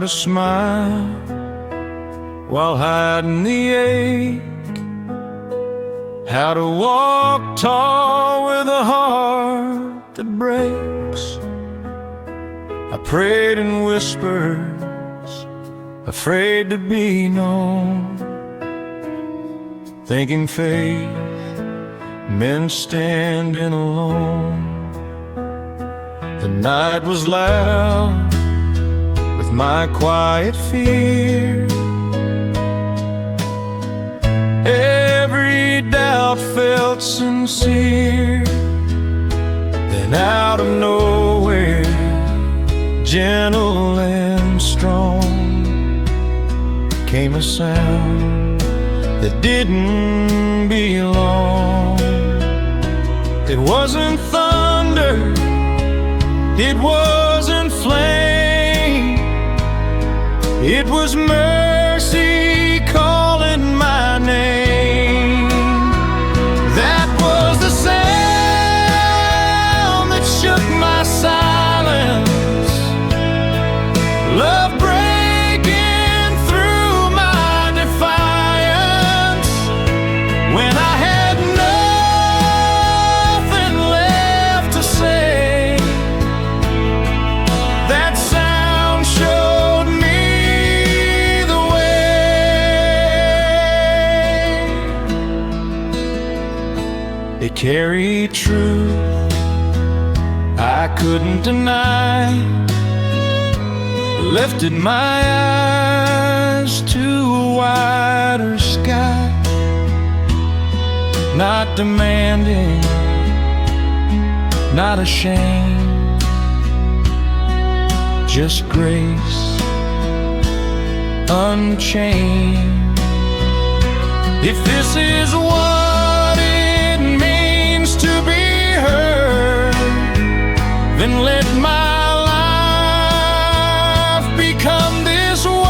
to smile while hiding the ache, how to walk tall with a heart that breaks. I prayed in whispers, afraid to be known, thinking faith meant standing alone. The night was loud with my quiet fear. Every doubt felt sincere. Then out of nowhere, gentle and strong, came a sound that didn't belong. It wasn't thunder, it wasn't flame, it was mercy calling my name. That was the sound that shook my silence, love breaking through my defiance. When I had nothing left to say, that sound showed me the way. It carried truth I couldn't deny, lifted my eyes to a wider sky, not demanding, not ashamed, just grace unchained. If this is what it means to be heard, then let my life become this word.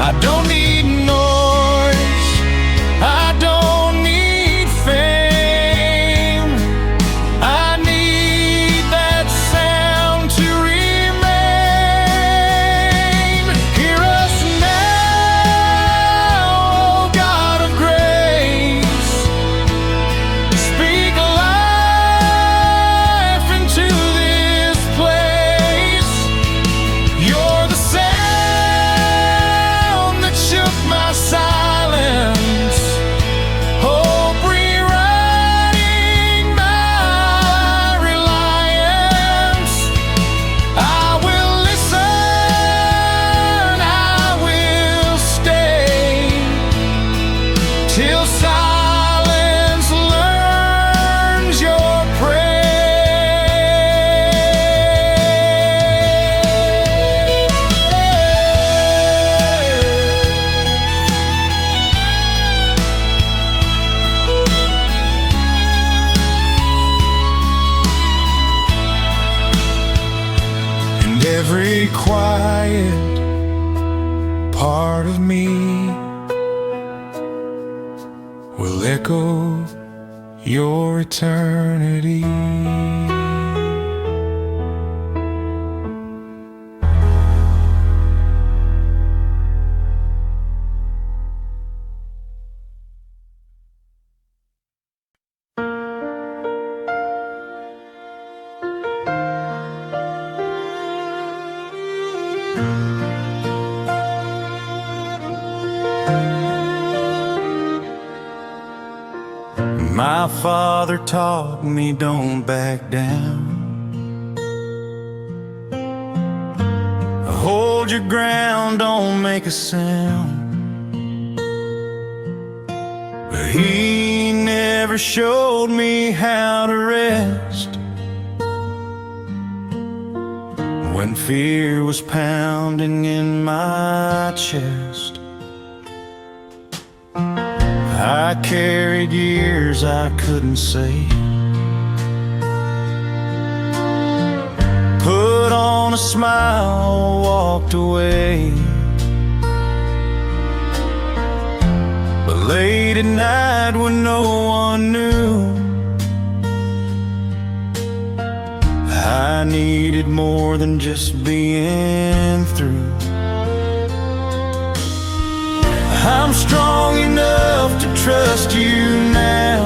I don't need noise, I don't need fame, I need that sound to remain. Hear us now, oh God of grace, speak life into this place. You're the sound that shook my silence, hope rewriting my reliance. I will listen, I will stay, till silence learns your and every quiet part of me will echo your eternity. My father taught me don't back down, hold your ground, don't make a sound. But he never showed me how to rest when fear was pounding in my chest. I carried years I couldn't say, put on a smile, walked away. But late at night when no one knew, I needed more than just being through. I'm strong enough to trust you now,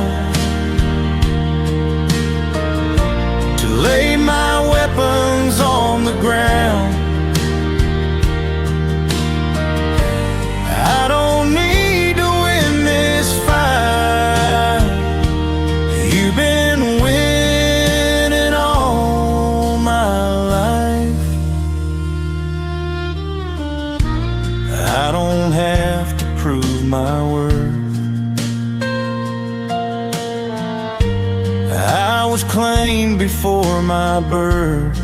to lay my weapons on the ground. I don't need to win this fight. You've been winning all my life. I don't have to prove my worth. I was claimed before my birth.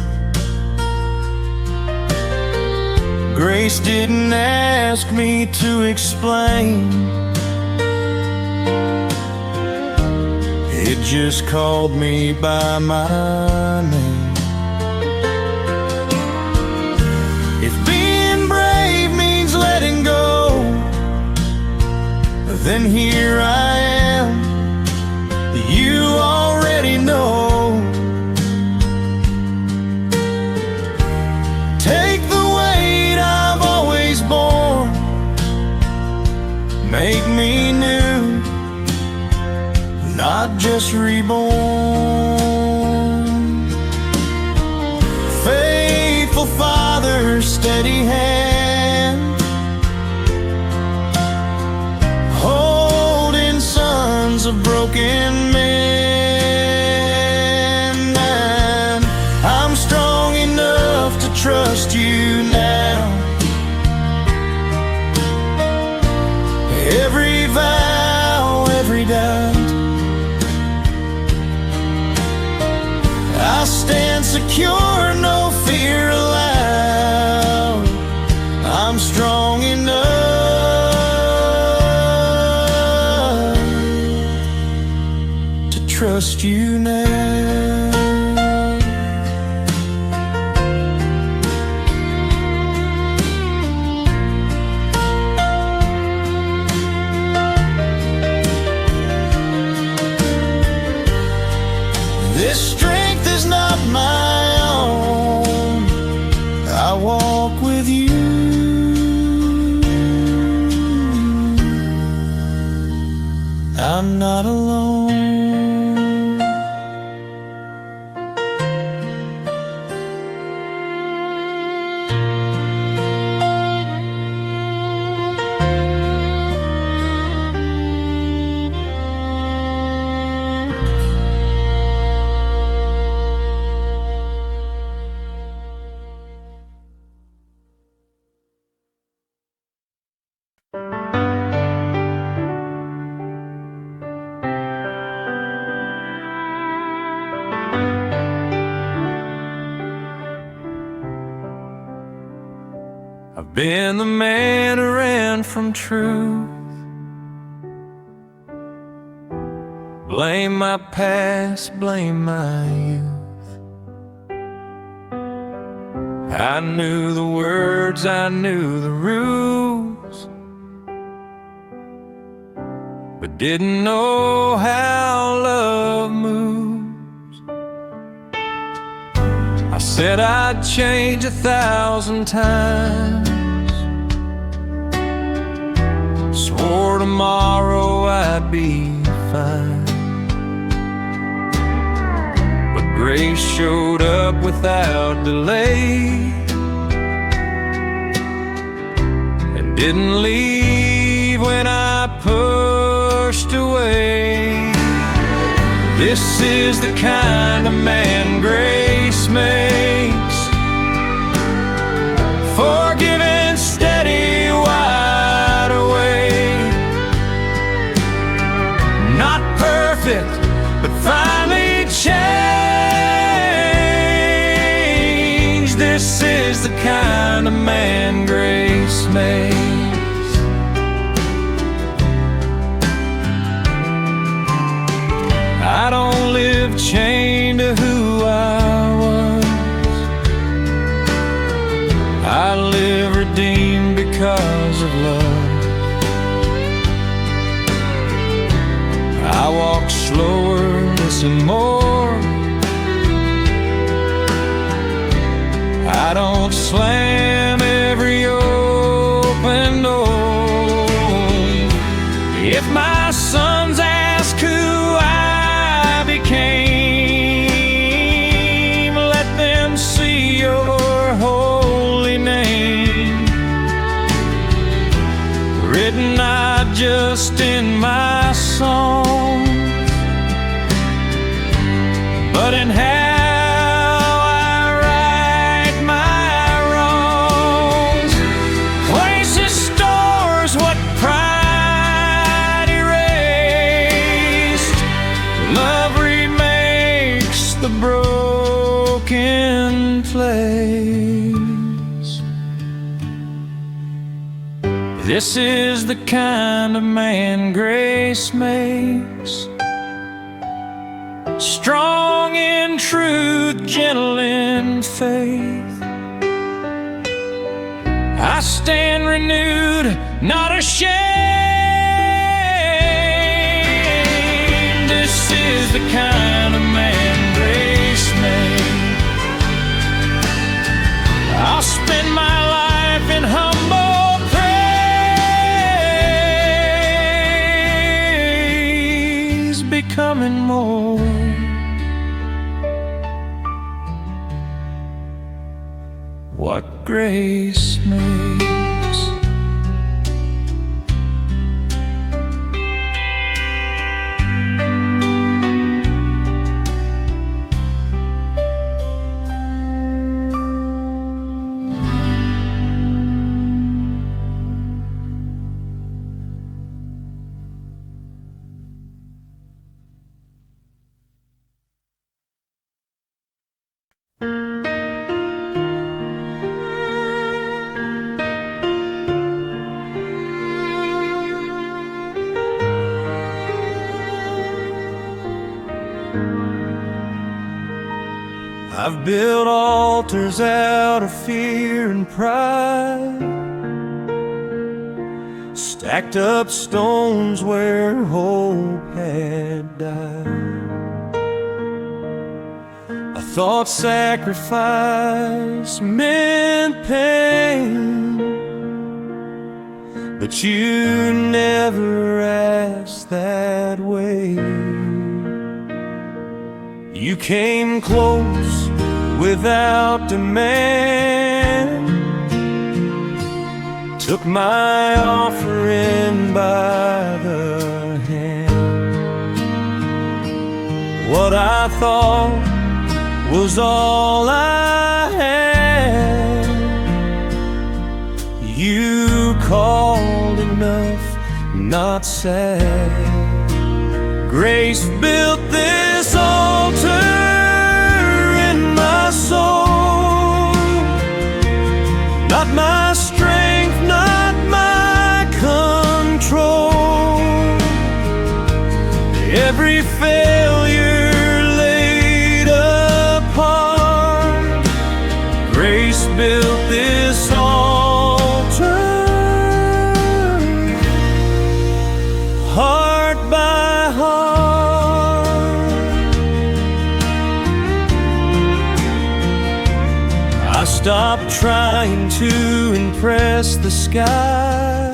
Grace didn't ask me to explain. It just called me by my name. If being brave means letting go, then here I am. You already know. Take the weight I've always borne, make me new, not just reborn. Faithful Father, steady hand, holding sons of broken men. And I'm strong enough to trust you now. Every vow, every doubt, I stand secure, no fear allowed. I'm strong enough to trust you now. This strength is not my own. I walk with you. I'm not alone. I've been the man who ran from truth, blame my past, blame my youth. I knew the words, I knew the rules, but didn't know how love moves. I said I'd change 1,000 times, swore tomorrow I'd be fine, but grace showed up without delay and didn't leave when I pushed away. This is the kind of man grace makes, forgiving, steady, wide awake. Not perfect, but finally changed. This is the kind of man grace makes. I don't live chained to who I was. I live redeemed because of love. I walk slower, listen more, I don't slam every open door. If my sons ask who I became, let them see your holy name written not just in my songs, but in how I right my wrongs. Places stores what pride erased. Love remakes the broken place. This is the kind of man grace makes, strong in truth, gentle in faith. I stand renewed, not ashamed. This is the kind of man grace made. I'll spend my life in humble praise, becoming more what grace makes. I've built altars out of fear and pride, stacked up stones where hope had died. I thought sacrifice meant pain, but you never asked that way. You came close without demand, took my offering by the hand. What I thought was all I had, you called enough, not sad. Grace built this altar in my soul, not my strength, not my control. Every failure laid apart, grace built this altar, heart by heart. I stopped trying to impress the sky,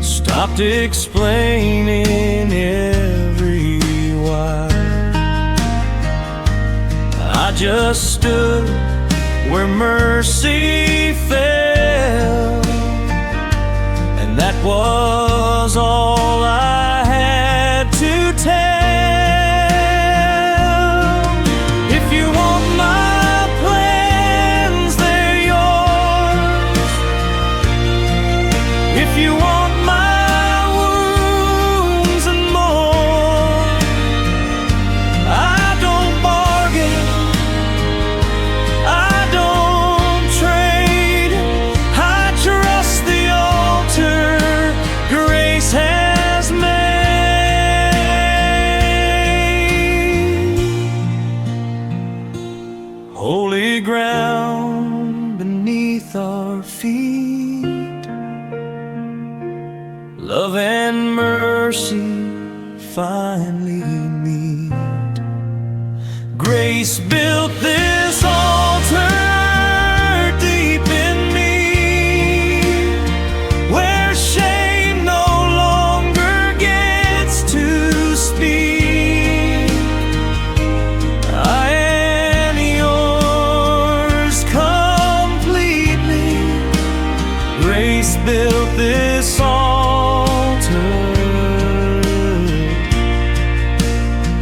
stopped explaining every why. I just stood where mercy fell, and that was all I had to tell. If you want my plans, they're yours. If you want my wounds and more, I don't bargain, I don't trade. I trust the altar grace has made. Holy ground beneath our feet, love and mercy finally meet. Grace built this altar. built this altar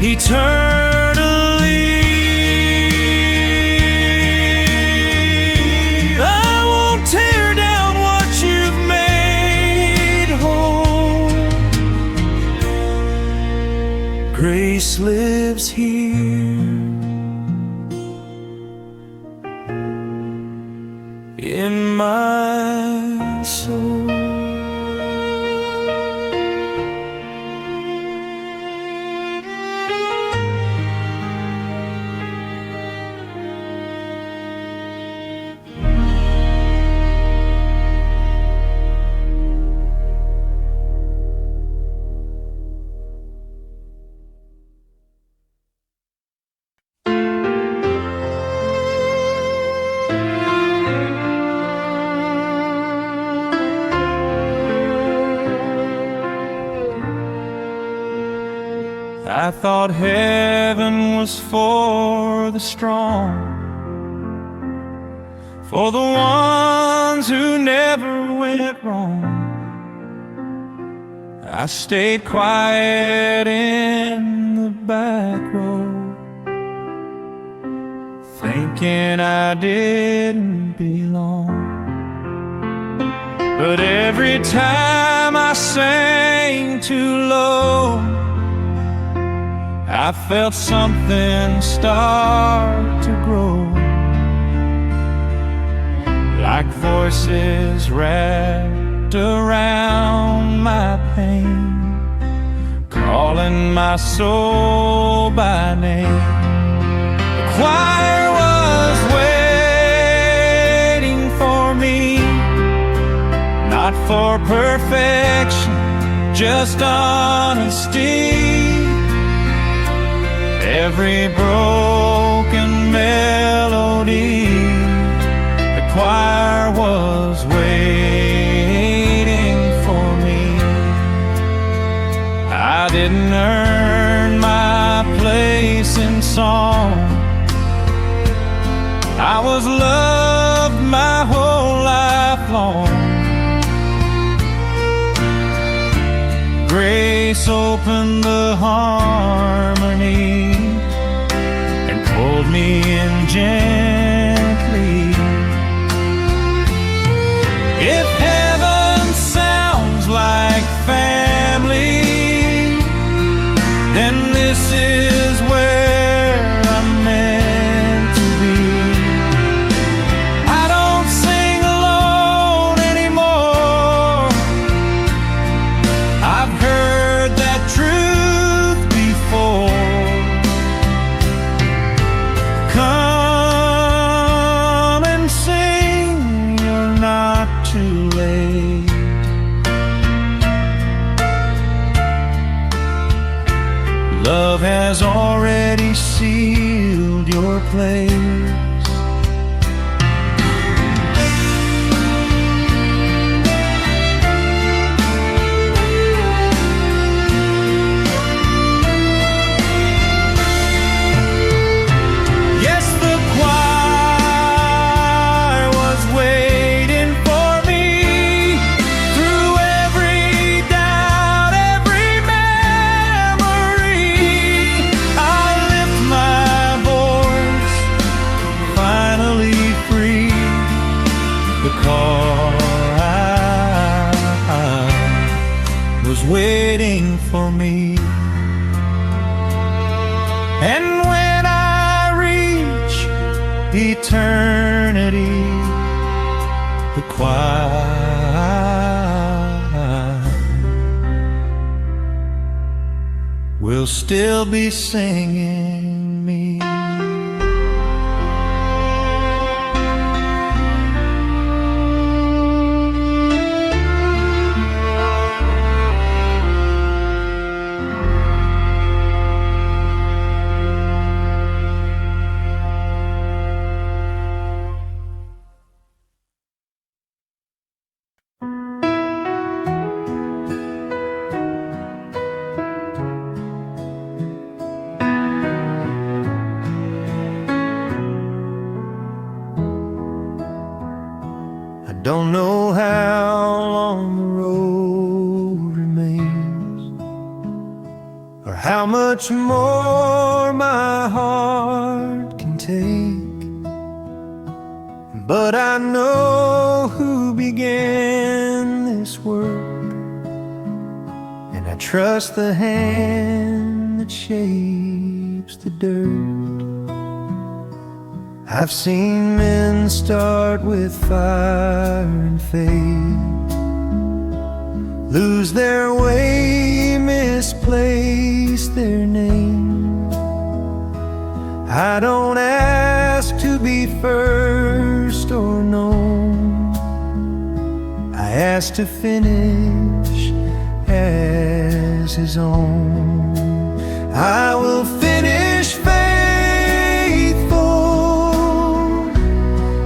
eternally. I won't tear down what you've made whole. Grace lives here in my soul. I thought heaven was for the strong, for the ones who never went wrong. I stayed quiet in the back row, thinking I didn't belong. But every time I sang too low, I felt something start to grow, like voices wrapped around my pain, calling my soul by name. The choir was waiting for me, not for perfection, just honesty. Every broken melody, the choir was waiting for me. I didn't earn my place in song, I was loved my whole life long. Grace opened the harmony and pulled me in gently. If heaven sounds like family, then this is where I'm meant to be. I don't sing alone anymore, I've heard that truth before. Come and sing, you're not too late. Love has already sealed your place. Yes, the choir was waiting for me through every doubt, every memory. I lift my voice, finally free. The choir was waiting for me. And when I reach eternity, the choir will still be singing me. don't know how long the road remains, or how much more my heart can take, but I know who began this work, and I trust the hand that shapes the dirt. I've seen men start with fire and faith, lose their way, misplace their name. I don't ask to be first or known, I ask to finish as his own. I will finish faithful,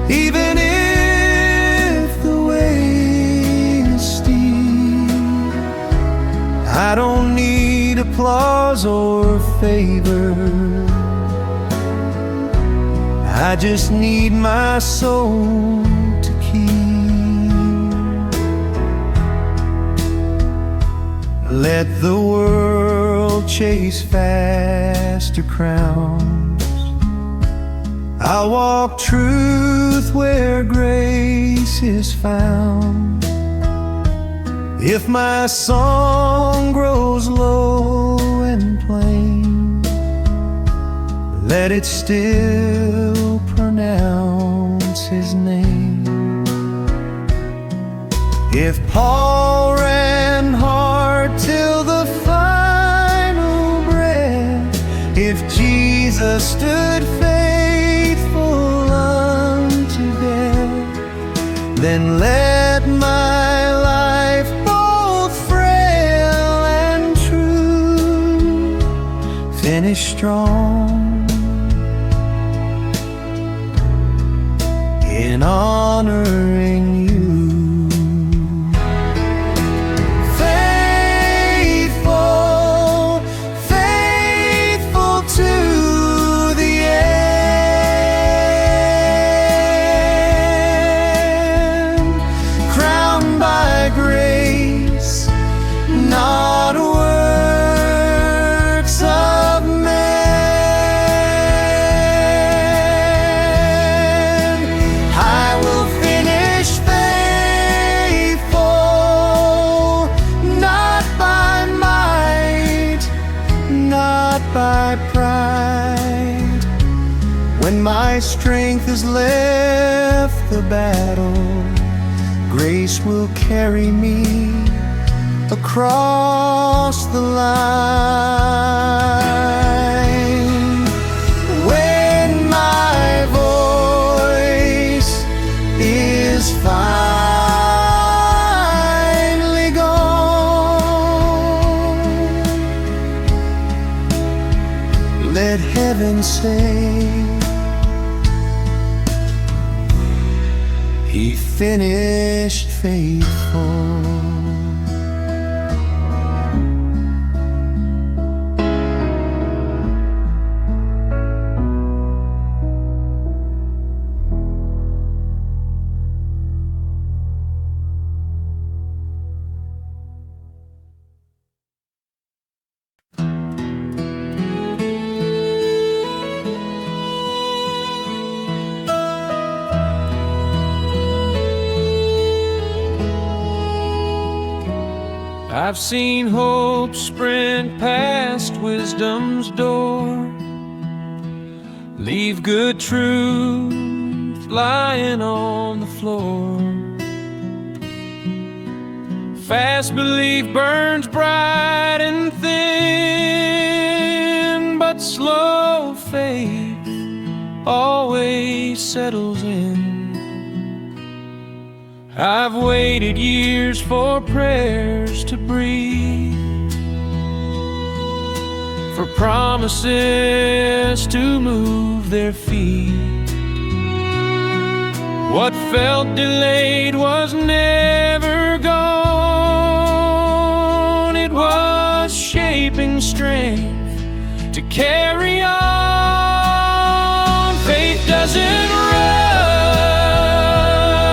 even if the way is steep. I don't need applause or favor, I just need my soul to keep. Let the world chase faster crowns, I'll walk truth where grace is found. If my song grows low and plain, let it still pronounce his name. If Paul ran hard till the final breath, if Jesus stood faithful unto death, then let my life, both frail and true, finish strong in honoring you. Faithful, faithful to the end, crowned by grace, not works of men. I will finish faithful, not by might, not by pride. When my strength has left the battle, grace will carry me across the line. When my voice is finally gone, let heaven say, he finished faithful. I've seen hope sprint past wisdom's door, leave good truth lying on the floor. Fast belief burns bright and thin, but slow faith always settles in. I've waited years for prayers to breathe, for promises to move their feet. What felt delayed was never gone. It was shaping strength to carry on. Faith doesn't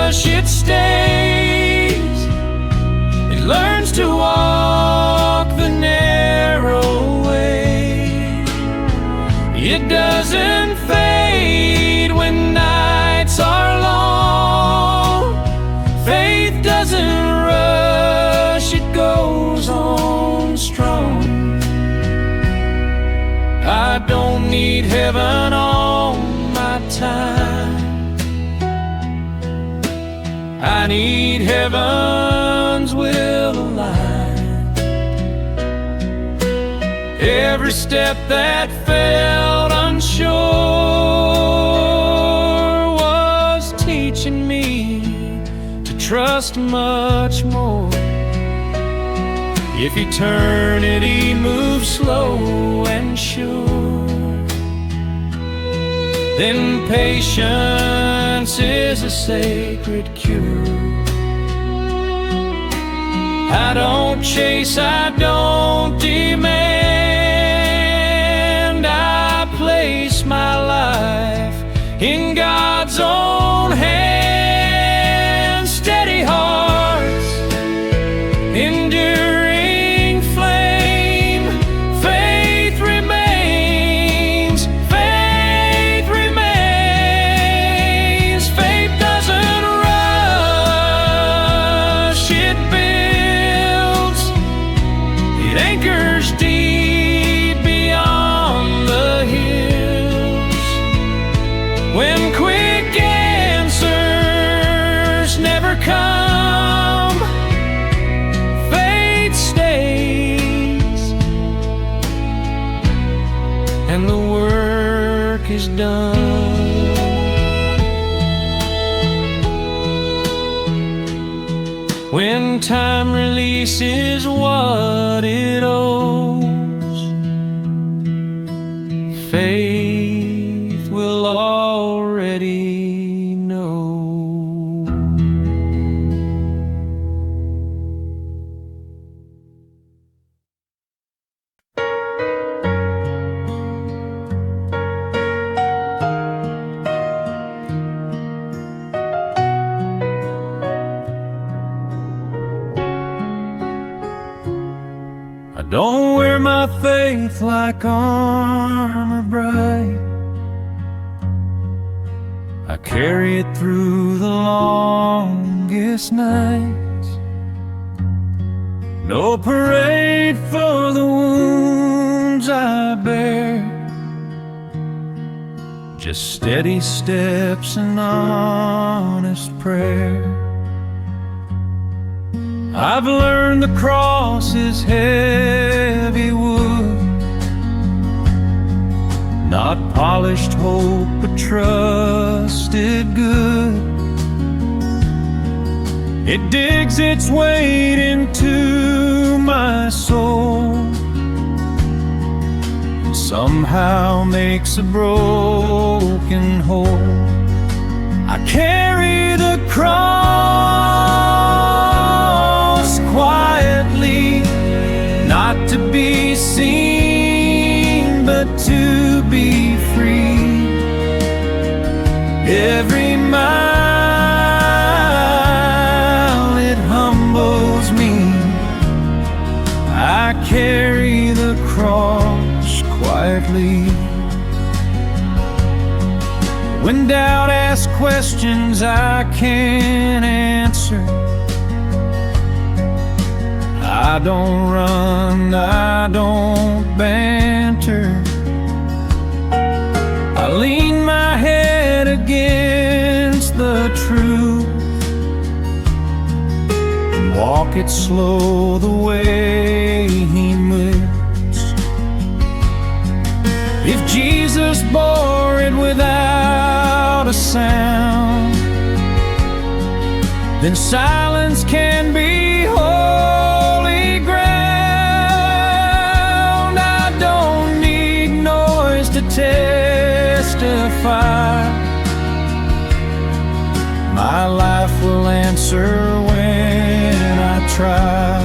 rush, it stays. heaven on my time. I need heaven's will align. Every step that felt unsure was teaching me to trust much more. If eternity moves slow and sure, then patience is a sacred cure. I don't chase, I don't demand. I place my life in God's own hands. Steady hearts, enduring flame. Faith remains, faith remains. Faith doesn't rush, it builds. It anchors deep beyond the hills. When quick answers never come, faith stays, and the work is done. When time releases what it owes, faith will already know. I don't wear my faith like armor bright. I carry it through the longest nights. No parade for the wounds I bear, just steady steps and honest prayer. I've learned the cross is heavy wood, not polished hope, but trusted good. It digs its weight into my soul, and somehow makes a broken whole. I carry the cross quietly, not to be seen, but to be free. Every mile it humbles me. I carry the cross quietly. When doubt asks questions I can't answer, I don't run, I don't banter. I lean my head against the truth and walk it slow the way He moves. If Jesus bore it without a sound, then silence can be holy ground. I don't need noise to testify. My life will answer when I try.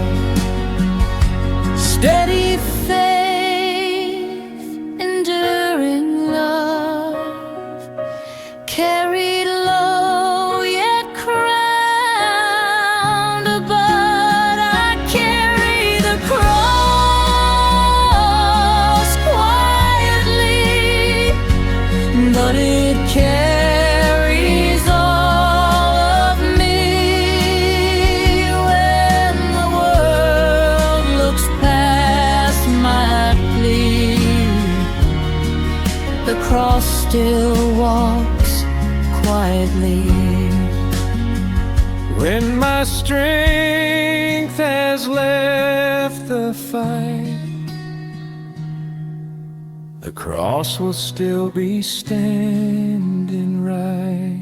Steady faith, enduring love, carried low yet crowned above. I carry the cross quietly, but it carries all of me. When the When my strength has left the fight, the cross will still be standing right.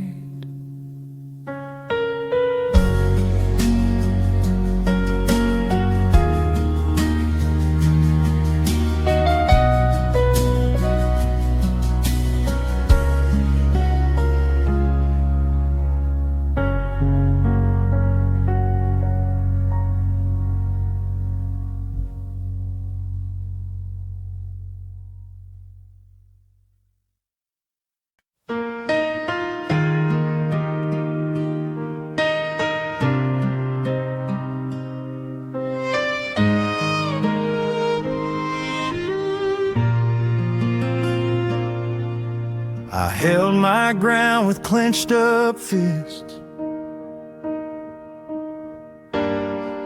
I held my ground with clenched up fists,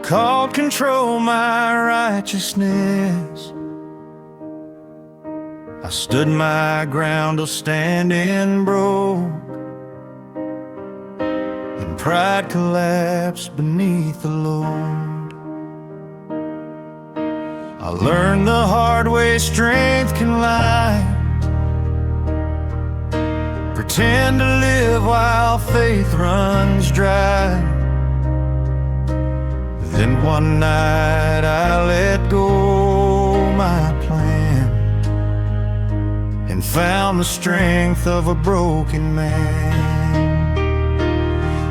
called control my righteousness. I stood my ground till standing broke, and pride collapsed beneath the load. I learned the hard way strength can lie. Pretend to live while faith runs dry. Then one night I let go my plan and found the strength of a broken man.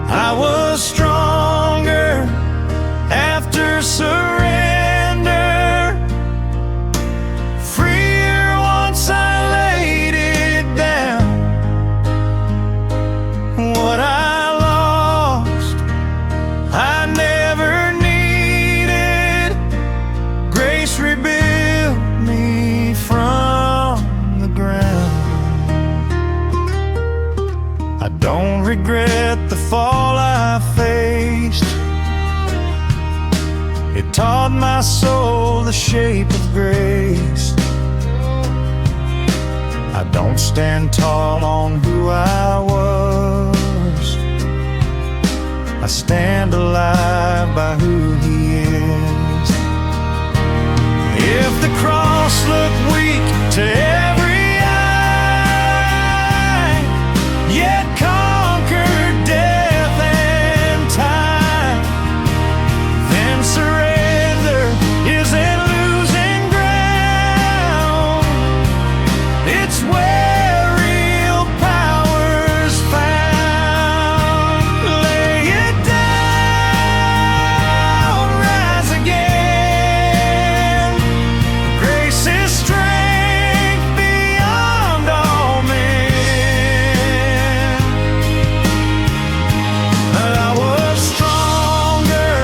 I was stronger after surrender, freer once I laid it down. What I lost, I never needed. Grace rebuilt me from the ground. I don't regret the fall I faced. It taught my soul the shape of grace. I don't stand tall on who I was. I stand alive by who He is. If the cross looked weak to every eye, yet conquered death and time, then surrender isn't losing ground. It's where real power's found. Lay it down, rise again. Grace is strength beyond all men. I was stronger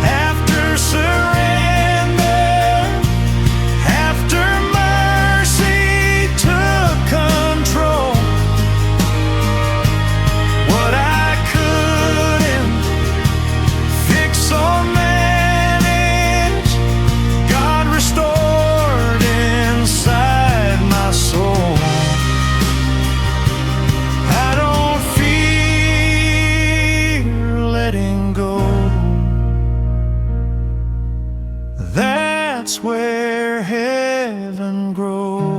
after surrender, after mercy took control. What I couldn't fix or manage, God restored inside my soul. I don't fear letting go. That's where heaven grows.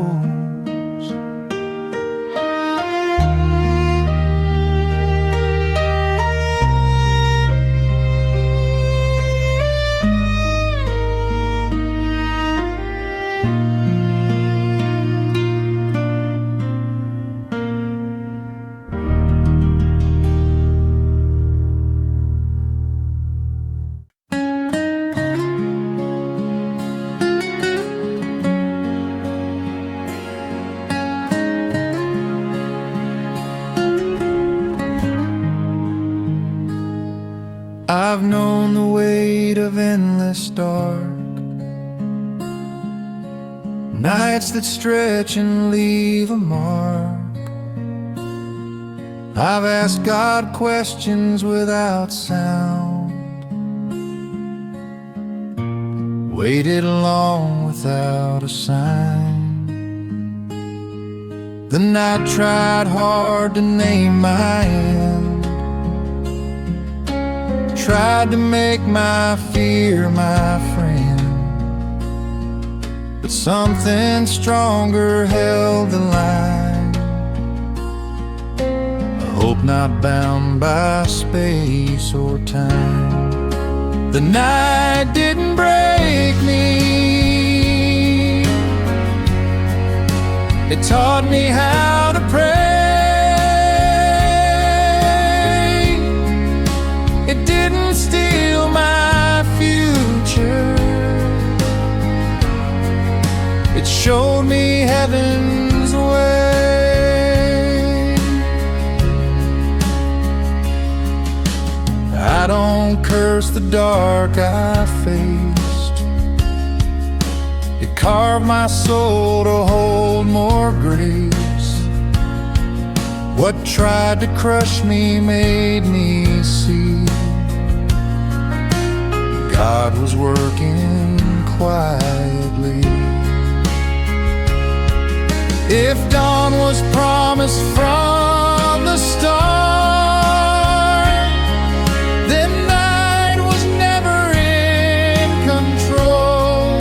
I've known the weight of endless dark, nights that stretch and leave a mark. I've asked God questions without sound, waited long without a sign. Then I tried hard to name my end, tried to make my fear my friend, but something stronger held the line. A hope not bound by space or time. The night didn't break me, it taught me how to pray. It didn't steal my future, it showed me heaven's way. I don't curse the dark I faced, it carved my soul to hold more grace. What tried to crush me made me see God was working quietly. If dawn was promised from the start, then night was never in control.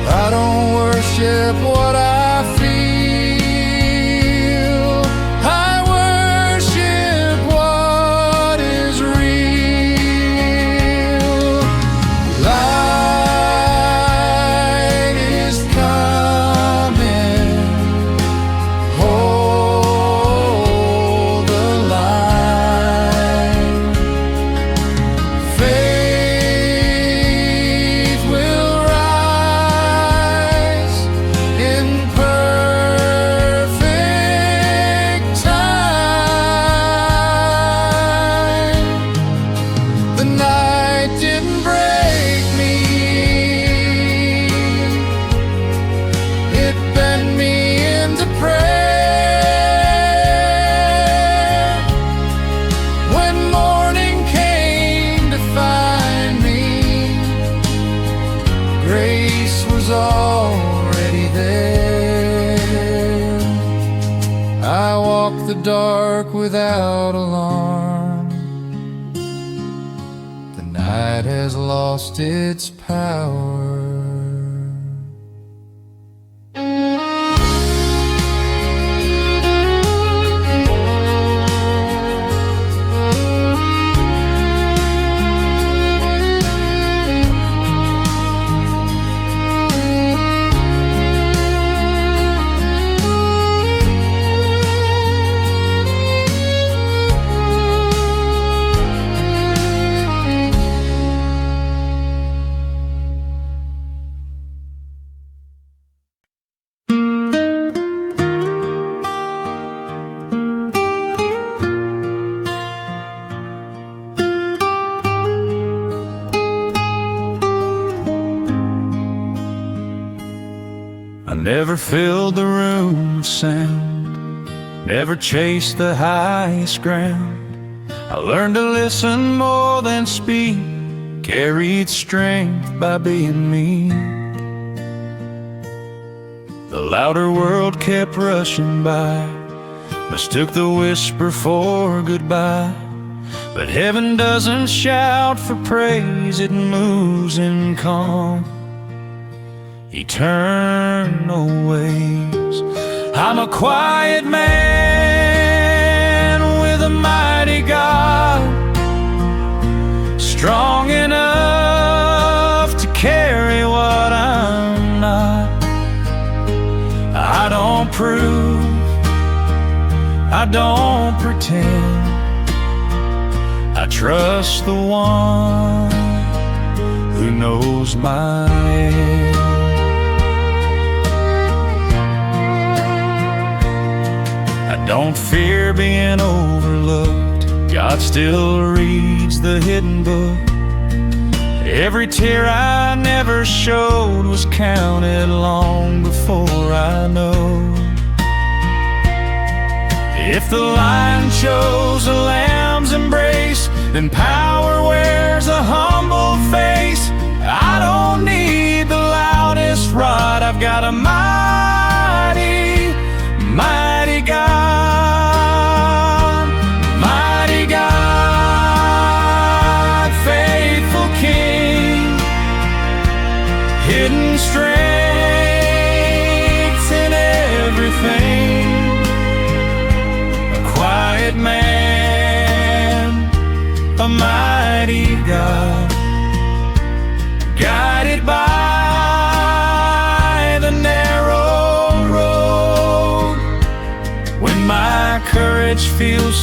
I don't worship what I feel, I worship what is real. Light is coming, hold the line. Faith will rise in perfect time. The night didn't break me, it bent me into prayer. When morning came to find me, grace was already there. I walked the dark without alarm. The night has lost its power. I never filled the room with sound, never chased the highest ground. I learned to listen more than speak, carried strength by being me. The louder world kept rushing by, mistook the whisper for goodbye. But heaven doesn't shout for praise, it moves in calm, eternal ways. I'm a quiet man with a mighty God, strong enough to carry what I'm not. I don't prove, I don't pretend, I trust the one who knows my end. I don't fear being overlooked, God still reads the hidden book. Every tear I never showed was counted long before I know. If the lion chose a lamb's embrace, then power wears a humble face. I don't need the loudest rod, I've got a mighty, mighty God, mighty God.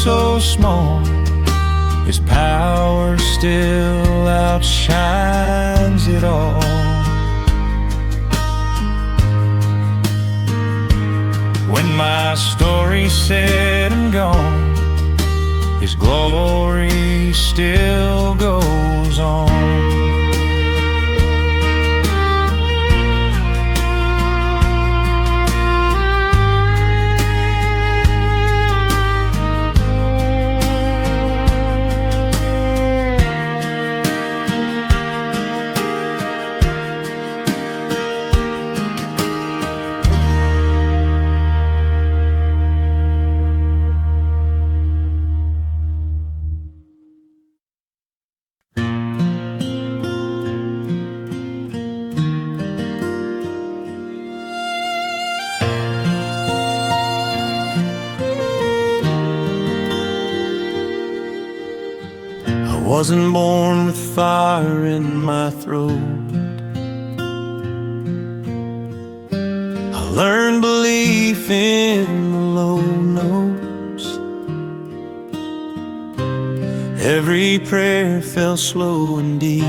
so small, His power still outshines it all. When my story's said and gone, His glory still goes on. I wasn't born with fire in my throat. I learned belief in the low notes. Every prayer fell slow and deep,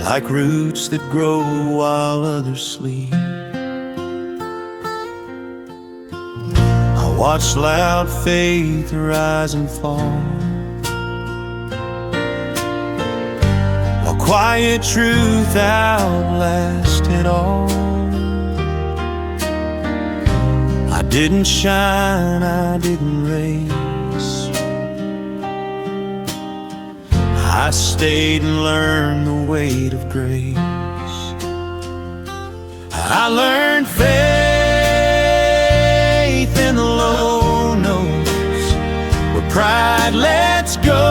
like roots that grow while others sleep. Watch loud faith rise and fall, while quiet truth outlasted all. I didn't shine, I didn't race, I stayed and learned the weight of grace. I learned faith in the low notes, where pride lets go,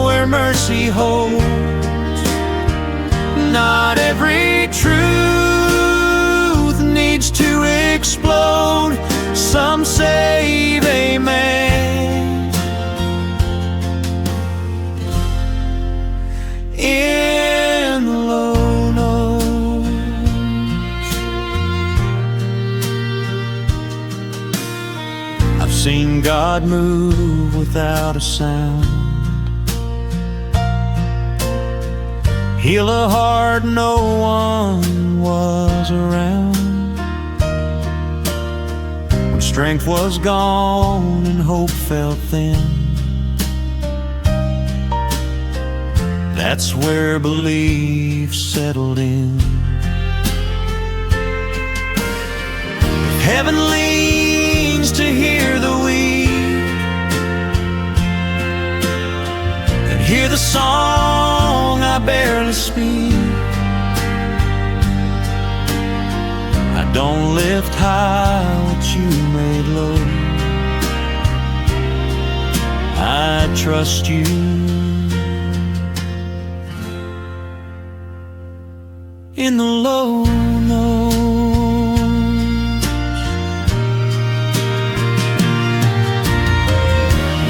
where mercy holds. Not every truth needs to explode. Some save, amen. In the low notes, I've seen God move without a sound, heal a heart no one was around, when strength was gone and hope felt thin. That's where belief settled in. Heaven leans to hear the weak and hear the song I barely speak. I don't lift high what you made low, I trust you. In the low notes,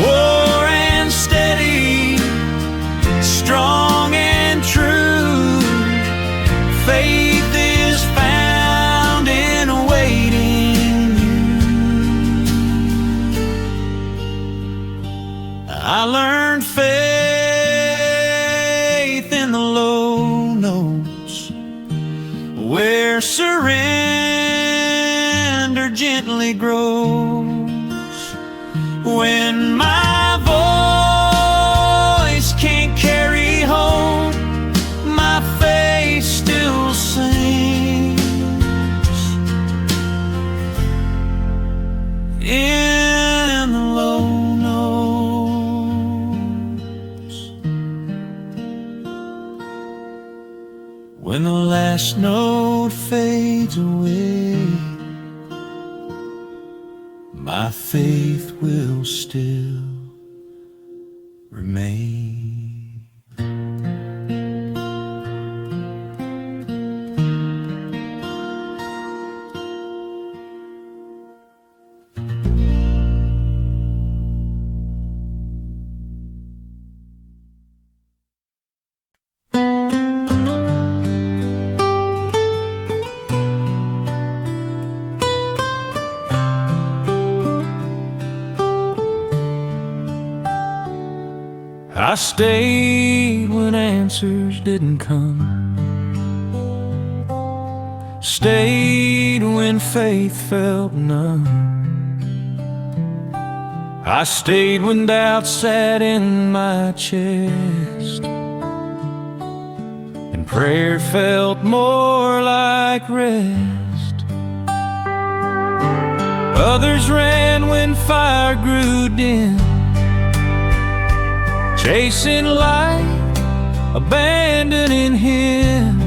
war and steady, strong and true, faith is found in awaiting you. I learned faith in the low notes, where surrender gently grows. When my voice can't carry home, my faith still sings. In the low notes, when the last note fades away, my faith will still remain. stayed when answers didn't come, stayed when faith felt numb. I stayed when doubt sat in my chest, and prayer felt more like rest. Others ran when fire grew dim, chasing light, abandoning Him.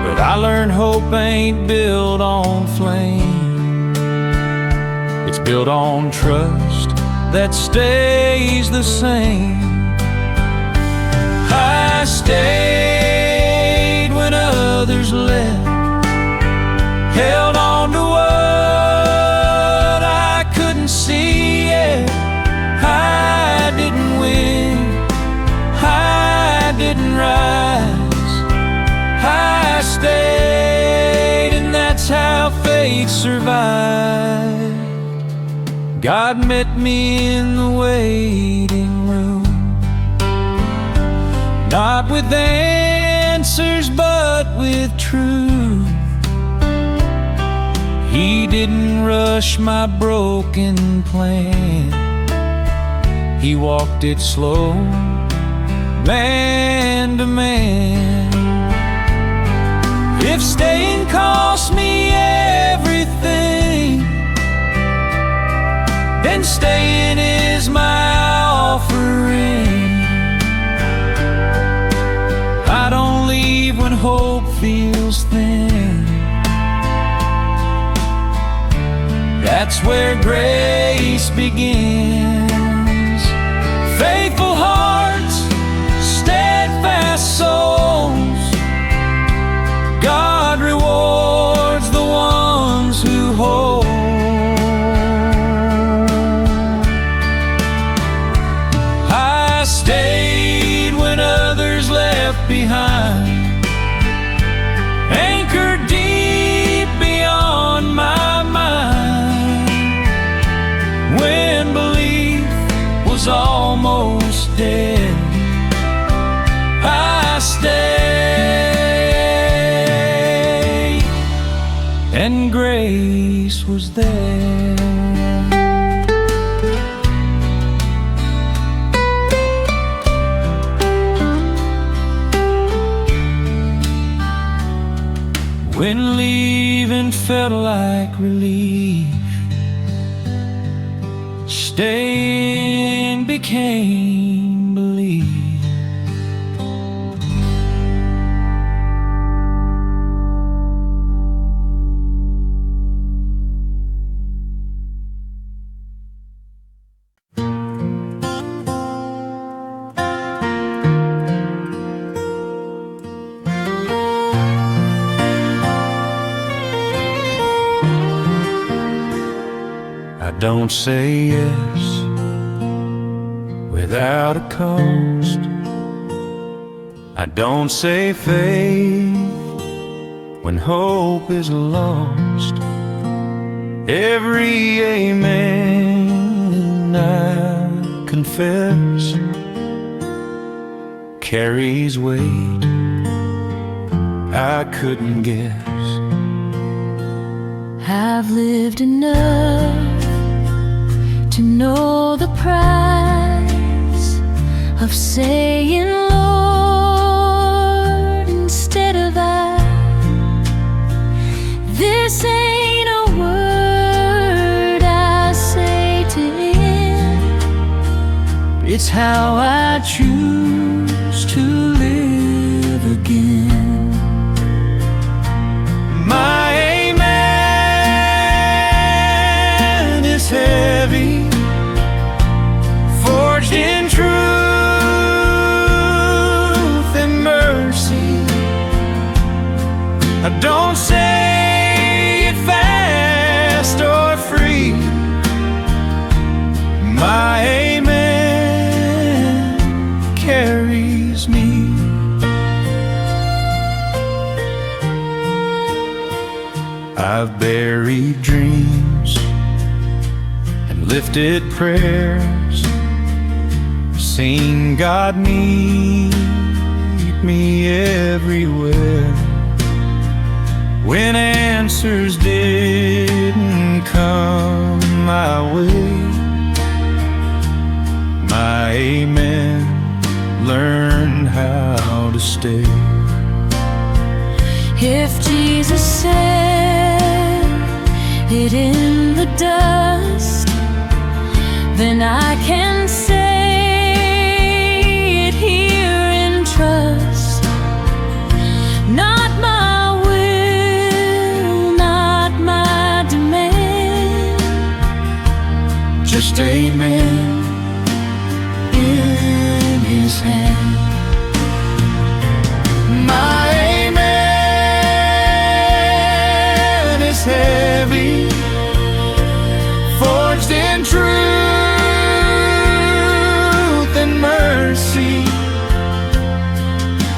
But I learned hope ain't built on flame, it's built on trust that stays the same. I stayed when others left, held on to what I couldn't see yet. I didn't win, I didn't rise, I stayed, and that's how faith survived. God met me in the waiting room, not with answers but with truth. He didn't rush my broken plan, He walked it slow, man to man. If staying cost me everything, then staying is my offering. I don't leave when hope feels thin, that's where grace begins. Faithful hearts, steadfast souls, God rewards the ones who hold. I stayed when others left behind, anchored deep beyond my mind. When belief was almost dead, I stayed, and grace was there. When leaving felt like relief, staying became belief. I don't say yes without a cost, I don't say faith when hope is lost. Every amen I confess carries weight I couldn't guess. I've lived enough to know the price of saying Lord instead of I. This ain't a word I say to Him, it's how I choose to live again. My amen is heavy, forged in truth and mercy. I don't say it fast or free. My amen carries me. I've buried dreams and lifted prayers, seen God meet me everywhere. When answers didn't come my way, my amen learned how to stay. If Jesus said it in the dust, then I can say it here in trust. Not my will, not my demand, Just amen in His hand. My amen is heavy, forged in truth and mercy.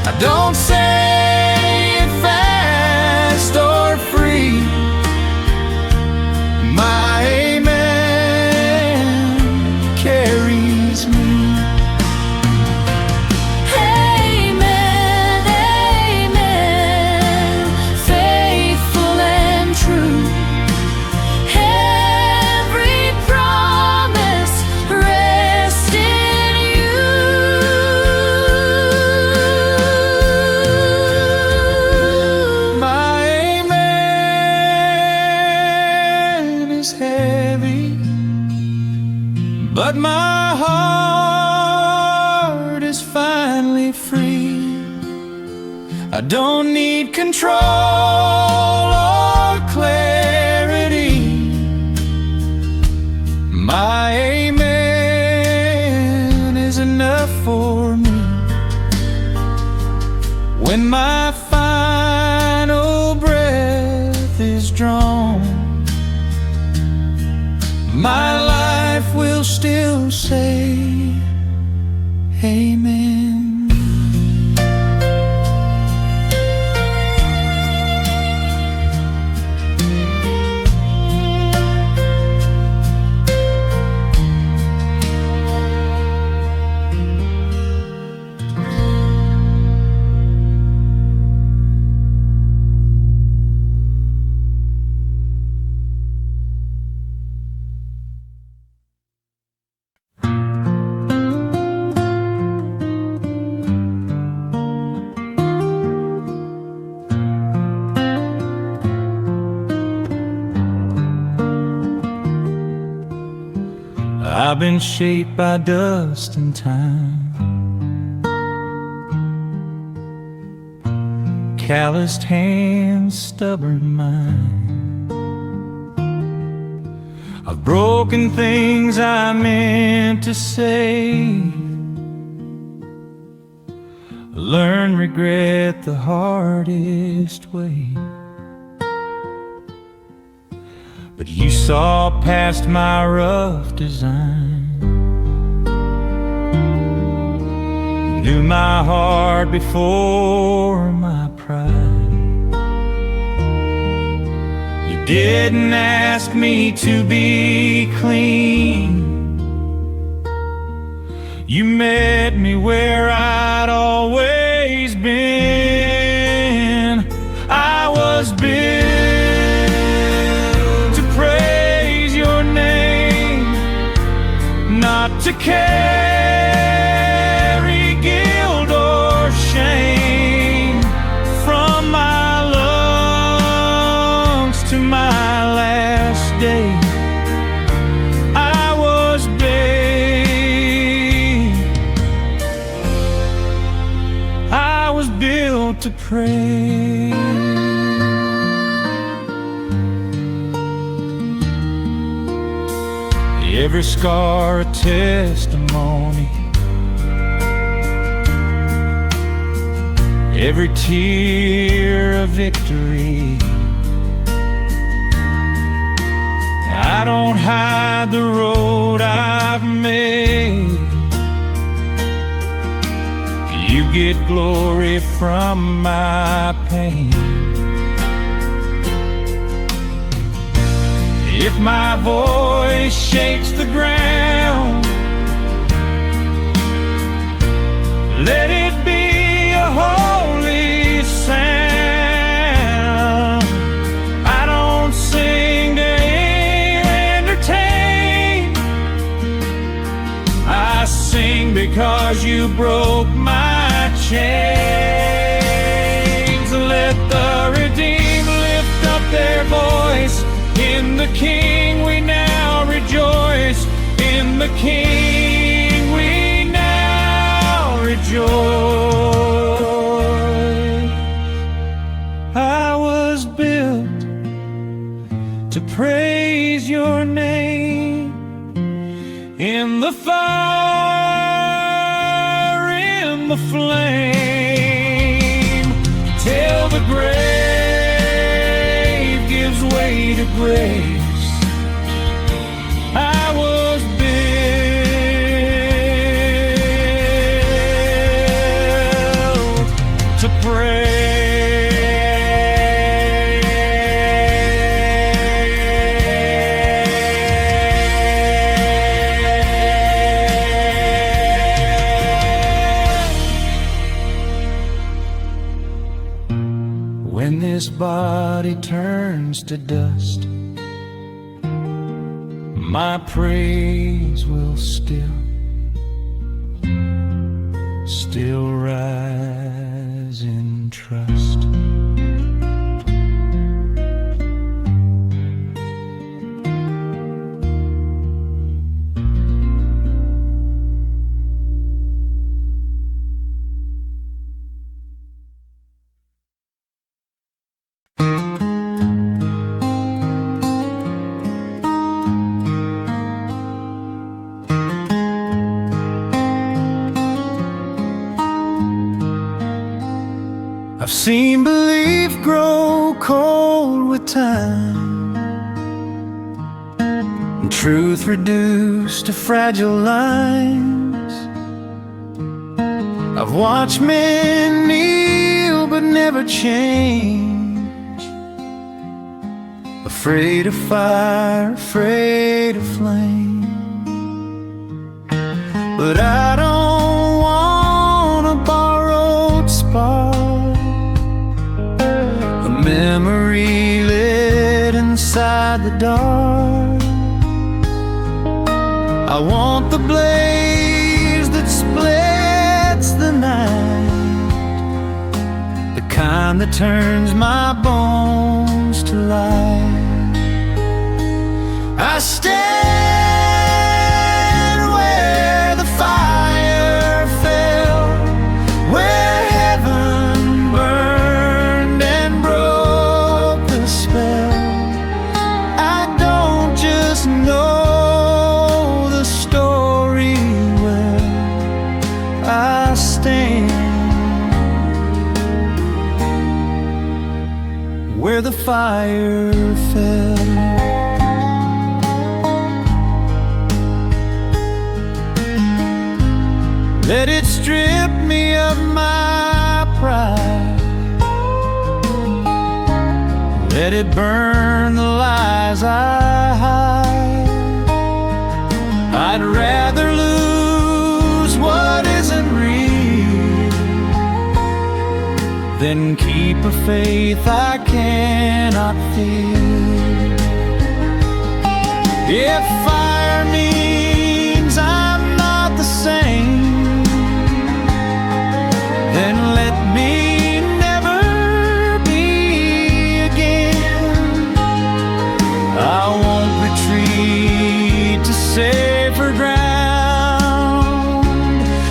I don't say it fast or free. My amen carries me. amen, amen, faithful and true. Every promise rests in you. My amen is heavy, but my heart is finally free. I don't need control or clarity. My amen is enough for me. When my final breath is drawn, my life will still say amen. I've been shaped by dust and time, calloused hands, stubborn mind. I've broken things I meant to say, learn regret the hardest way. But you saw past my rough design, knew my heart before my pride. You didn't ask me to be clean, you met me where I'd always been. I was built not to carry guilt or shame, from my lungs to my last day. I was made, I was built to pray. Every scar a testimony, every tear a victory. I don't hide the road I've made, you get glory from my pain. If my voice shakes the ground, Let it be a holy sound. I don't sing to entertain. I sing because you broke my chains. Let the redeemed lift up their voice. In the King we now rejoice. In the King we now rejoice. I was built to praise your name. In the fire, in the flame, till the grave gives way to grace. I was built to pray. When this body turns to dust, my praise will still rise in trust. I've seen belief grow cold with time, and truth reduced to fragile lines. I've watched men kneel but never change, afraid of fire, afraid of flame. But I don't want a borrowed spark, memory lit inside the dark. I want the blaze that splits the night, the kind that turns my bones to light. I stand where the fire fell, where heaven burned and broke the spell. I don't just know the story well, I stand where the fire fell. Let it strip me of my pride, let it burn the lies I hide. I'd rather lose what isn't real than keep a faith I cannot feel. If fire means I'm not the same, then let me never be again. I won't retreat to safer ground.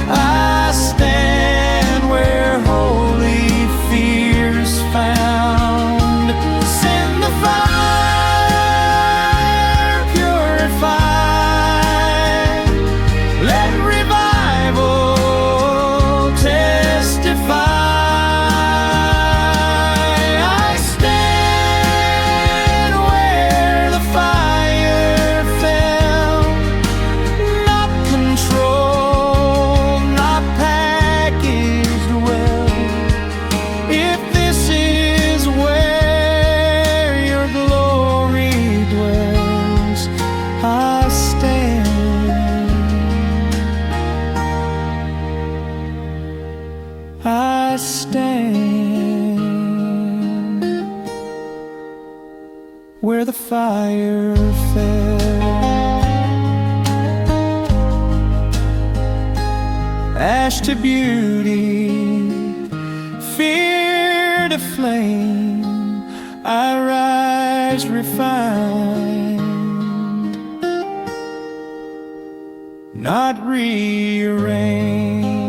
I stand where holy fear's found. Send the fire, purify fire fell. Ash to beauty, fear to flame, I rise refined, not rearranged.